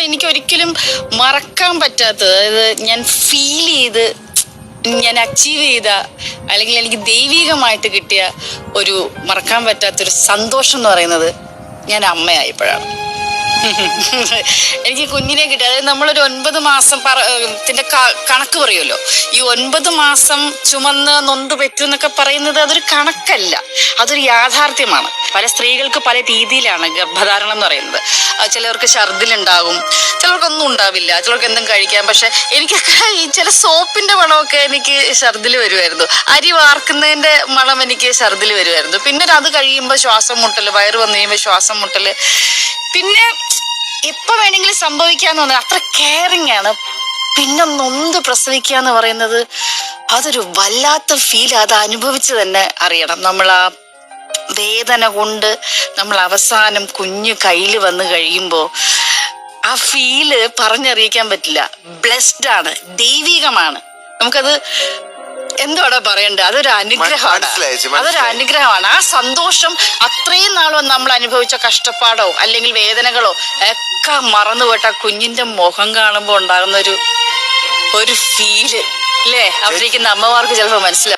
എനിക്ക് ഒരിക്കലും മറക്കാൻ പറ്റാത്തത്, അതായത് ഞാൻ ഫീൽ ചെയ്ത് ഞാൻ അച്ചീവ് ചെയ്ത അല്ലെങ്കിൽ എനിക്ക് ദൈവികമായിട്ട് കിട്ടിയ ഒരു മറക്കാൻ പറ്റാത്തൊരു സന്തോഷം എന്ന് പറയുന്നത് ഞാൻ അമ്മയായപ്പോഴാണ്. എനിക്ക് കുഞ്ഞിനെ കിട്ടി. അതായത് നമ്മളൊരു 9 മാസം കണക്ക് പറയുമല്ലോ. ഈ 9 മാസം ചുമന്ന് നൊന്ത് പെറ്റു എന്നൊക്കെ പറയുന്നത് അതൊരു കണക്കല്ല, അതൊരു യാഥാർത്ഥ്യമാണ്. പല സ്ത്രീകൾക്ക് പല രീതിയിലാണ് ഗർഭധാരണം എന്ന് പറയുന്നത്. ചിലവർക്ക് ഛർദിലുണ്ടാകും, ചിലർക്കൊന്നും ഉണ്ടാവില്ല, ചിലർക്ക് എന്തും കഴിക്കാം. പക്ഷെ എനിക്കൊക്കെ ഈ ചില സോപ്പിന്റെ മണമൊക്കെ എനിക്ക് ഛർദിൽ വരുമായിരുന്നു. അരി വാർക്കുന്നതിന്റെ മണം എനിക്ക് ഛർദിൽ വരുമായിരുന്നു. പിന്നെ അത് കഴിയുമ്പോൾ ശ്വാസം മുട്ടല്, വയറ് വന്നു കഴിയുമ്പോൾ ശ്വാസം മുട്ടല്. പിന്നെ എപ്പോ വേണമെങ്കിലും സംഭവിക്കാന്ന് പറഞ്ഞാൽ അത്ര കെയറിങ് ആണ്. പിന്നെ നൊന്ത് പ്രസവിക്കുക എന്ന് പറയുന്നത് അതൊരു വല്ലാത്ത ഫീൽ. അത് അനുഭവിച്ച് തന്നെ അറിയണം. നമ്മൾ ആ വേദന കൊണ്ട് നമ്മൾ അവസാനം കുഞ്ഞ് കയ്യിൽ വന്ന് കഴിയുമ്പോൾ ആ ഫീല് പറഞ്ഞറിയിക്കാൻ പറ്റില്ല. ബ്ലെസ്ഡ് ആണ്, ദൈവികമാണ്. നമുക്കത് എന്തോടെ പറയണ്ടേ, അതൊരു അനുഗ്രഹമാണ്. അതൊരു അനുഗ്രഹമാണ്. ആ സന്തോഷം അത്രയും നാളും നമ്മൾ അനുഭവിച്ച കഷ്ടപ്പാടോ അല്ലെങ്കിൽ വേദനകളോ ഒക്കെ മറന്നുപോയിട്ട് ആ കുഞ്ഞിന്റെ മുഖം കാണുമ്പോൾ ഉണ്ടാകുന്ന ഒരു ഫീല് അല്ലേ, അവിടേക്കുന്ന അമ്മമാർക്ക് ചിലപ്പോൾ മനസ്സിലാവും.